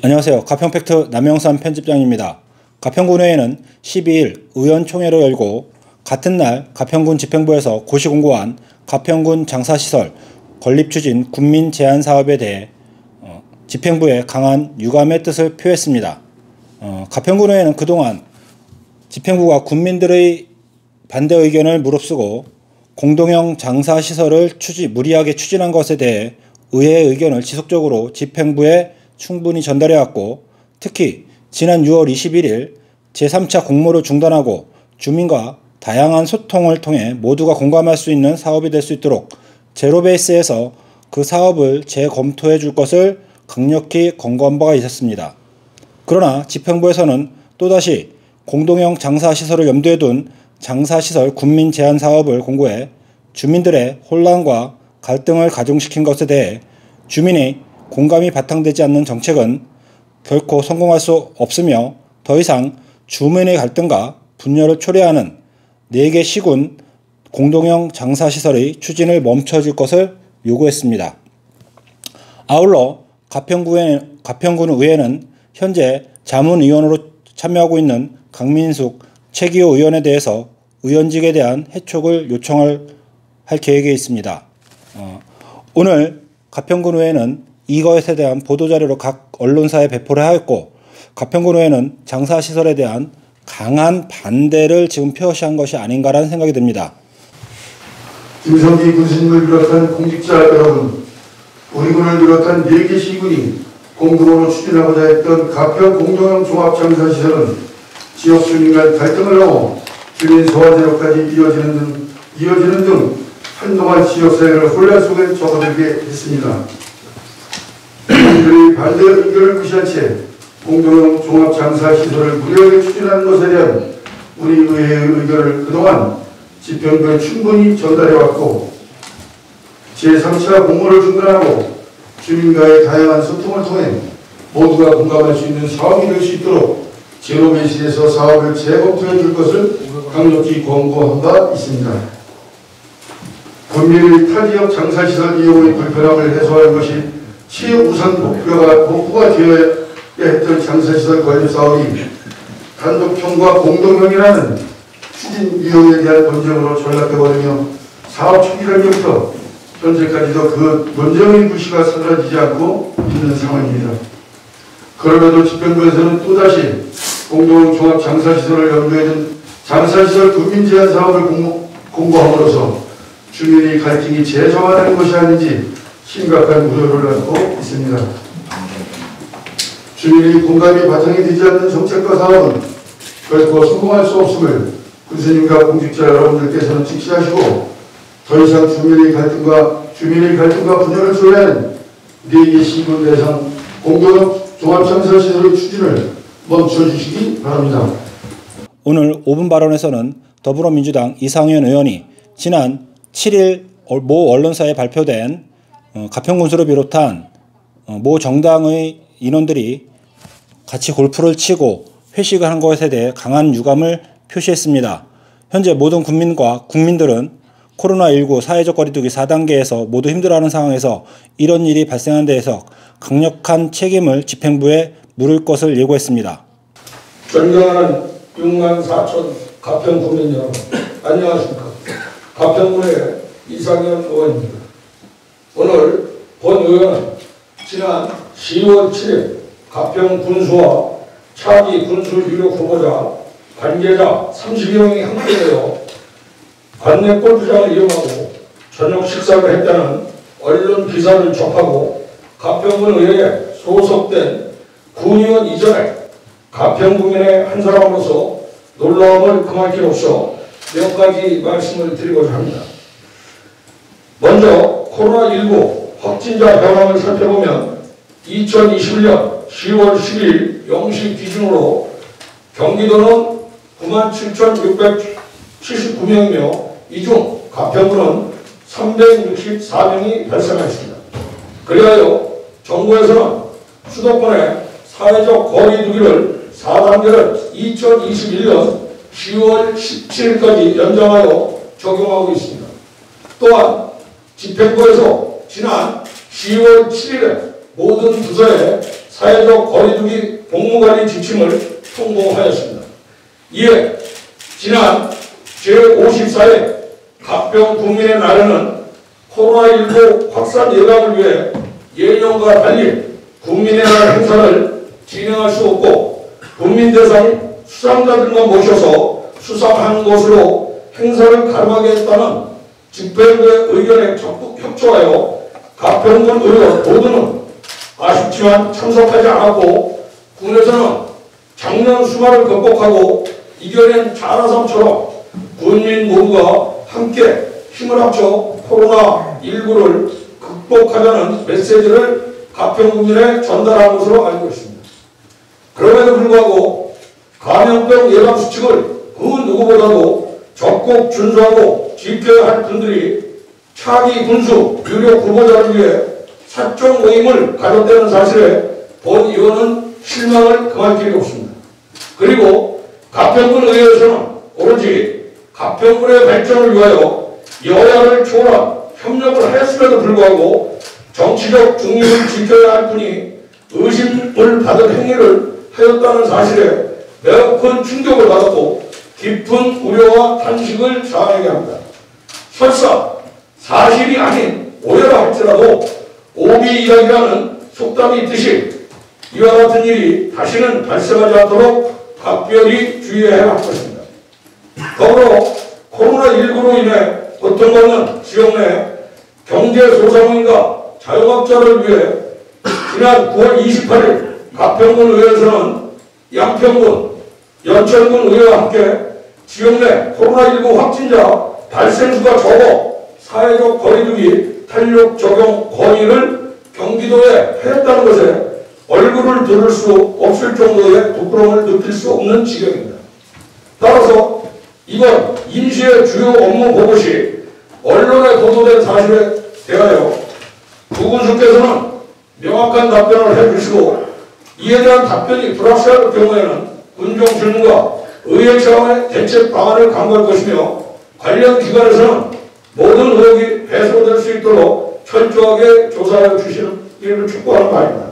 안녕하세요. 가평팩트 남영삼 편집장입니다. 가평군회의는 12일 의원총회를 열고 같은 날 가평군 집행부에서 고시 공고한 가평군 장사시설 건립추진 군민 제한 사업에 대해 집행부에 강한 유감의 뜻을 표했습니다. 가평군회의는 그동안 집행부가 군민들의 반대 의견을 무릅쓰고 공동형 장사시설을 무리하게 추진한 것에 대해 의회의 의견을 지속적으로 집행부에 충분히 전달해왔고, 특히 지난 6월 21일 제3차 공모를 중단하고 주민과 다양한 소통을 통해 모두가 공감할 수 있는 사업이 될 수 있도록 제로베이스에서 그 사업을 재검토해 줄 것을 강력히 권고한 바가 있었습니다. 그러나 집행부에서는 또다시 공동형 장사시설을 염두에 둔 장사시설 군민 제한 사업을 공고해 주민들의 혼란과 갈등을 가중시킨 것에 대해 주민의 공감이 바탕되지 않는 정책은 결코 성공할 수 없으며 더 이상 주민의 갈등과 분열을 초래하는 4개 시군 공동형 장사시설의 추진을 멈춰줄 것을 요구했습니다. 아울러 가평군 의회는 현재 자문위원으로 참여하고 있는 강민숙 최기호 의원에 대해서 의원직에 대한 해촉을 요청할 계획에 있습니다. 오늘 가평군 의회는 이것에 대한 보도자료로 각 언론사에 배포를 하였고, 가평군 의회는 장사시설에 대한 강한 반대를 지금 표시한 것이 아닌가라는 생각이 듭니다. 김성기 군수님을 비롯한 공직자 여러분, 우리 군을 비롯한 4개 시군이 공동으로 추진하고자 했던 가평 공동형 종합장사시설은 지역 주민 간 갈등을 하고 주민 소화제로까지 이어지는 등 한동안 지역사회를 혼란 속에 접어들게 했습니다. 국민들의 반대 의견을 무시한 채 공동형 종합장사시설을 무리하게 추진하는 것에 대한 우리 의회의 의견을 그동안 집행부에 충분히 전달해왔고, 제3차 공모를 중단하고 주민과의 다양한 소통을 통해 모두가 공감할 수 있는 사업이 될 수 있도록 제로베이스에서 사업을 재검토해 줄 것을 강력히 권고한 바 있습니다. 군민의 타지역 장사시설 이용의 불편함을 해소하는 것이 최우선 목표가 되어야 했던 장사시설 건립 사업이 단독형과 공동형이라는 추진 유형에 대한 논쟁으로 전락해버리며 사업 초기 단계부터 현재까지도 그 논쟁의 불씨가 사라지지 않고 있는 상황입니다. 그럼에도 집행부에서는 또다시 공동형 종합 장사시설을 염두에 둔 장사시설 군민 제한 사업을 공고함으로써 주민의 갈등이 재정화되는 것이 아닌지 심각한 우려를 안고 있습니다. 주민의 공감이 바탕이 되지 않는 정책과 사업은 결코 성공할 수 없음을 군수님과 공직자 여러분들께서는 직시하시고, 더 이상 주민의 갈등과 분열을 초래하는 4개 시군 대상 공동형 종합장사시설의 추진을 멈춰주시기 바랍니다. 오늘 5분 발언에서는 더불어민주당 이상현 의원이 지난 7일 모 언론사에 발표된 가평군수를 비롯한 모 정당의 인원들이 같이 골프를 치고 회식을 한 것에 대해 강한 유감을 표시했습니다. 현재 모든 국민들은 코로나19 사회적 거리두기 4단계에서 모두 힘들어하는 상황에서 이런 일이 발생한 데에서 강력한 책임을 집행부에 물을 것을 예고했습니다. 존경하는 6만 4천 가평 국민 여러분, 안녕하십니까. 가평군의 이상현 의원입니다. 오늘 본 의원은 지난 10월 7일 가평 군수와 차기 군수 유력 후보자 관계자 30여 명이 함께되어 관내 골프장을 이용하고 저녁 식사를 했다는 언론 기사를 접하고 가평군 의회에 소속된 군의원 이전에 가평군민의 한 사람으로서 놀라움을 금할 길 없어 몇 가지 말씀을 드리고자 합니다. 먼저 코로나19 확진자 변화를 살펴보면 2021년 10월 10일 0시 기준으로 경기도는 97,679명이며 이 중 가평군은 364명이 발생하였습니다. 그리하여 정부에서는 수도권의 사회적 거리두기를 4단계를 2021년 10월 17일까지 연장하여 적용하고 있습니다. 또한 집행부에서 지난 10월 7일에 모든 부서에 사회적 거리두기 복무관리 지침을 통보하였습니다. 이에 지난 제54회 갑병 국민의 날에는 코로나19 확산 예방을 위해 예년과 달리 국민의 날 행사를 진행할 수 없고 국민 대상 수상자들만 모셔서 수상하는 것으로 행사를 가름하겠다는 집행부의 의견에 적극 협조하여 가평군 의원 모두는 아쉽지만 참석하지 않았고 군에서는 작년 수마를 극복하고 이겨낸 자라섬처럼 군민 모두가 함께 힘을 합쳐 코로나19를 극복하자는 메시지를 가평군민에 전달한 것으로 알고 있습니다. 그럼에도 불구하고 감염병 예방 수칙을 그 누구보다도 적극 준수하고 지켜야 할 분들이 차기 군수 유력 후보자를 위해 사적 모임을 가졌다는 사실에 본 의원은 실망을 금할 길이 없습니다. 그리고 가평군 의회에서는 오로지 가평군의 발전을 위하여 여야를 초월한 협력을 하였음에도 불구하고 정치적 중립을 지켜야 할 뿐이 의심을 받은 행위를 하였다는 사실에 매우 큰 충격을 받았고 깊은 우려와 탄식을 자아내게 합니다. 설사 사실이 아닌 오해라 할지라도 오비 이야기라는 속담이 있듯이 이와 같은 일이 다시는 발생하지 않도록 각별히 주의해야 할 것입니다. 더불어 코로나19로 인해 고통받는 지역 내 경제 소상인과 자영업자를 위해 지난 9월 28일 가평군 의회에서는 양평군, 연천군 의회와 함께 지역 내 코로나19 확진자 발생수가 적어 사회적 거리두기 탄력 적용 건의를 경기도에 하였다는 것에 얼굴을 들을 수 없을 정도의 부끄러움을 느낄 수 없는 지경입니다. 따라서 이번 임시의 주요 업무 보고 시 언론에 보도된 사실에 대하여 구군수께서는 명확한 답변을 해주시고 이에 대한 답변이 불확실할 경우에는 군정 질문과 의회 차원의 대책 방안을 강구할 것이며 관련 기관에서는 모든 의혹이 해소될 수 있도록 철저하게 조사해 주시는 일을 촉구하는 바입니다.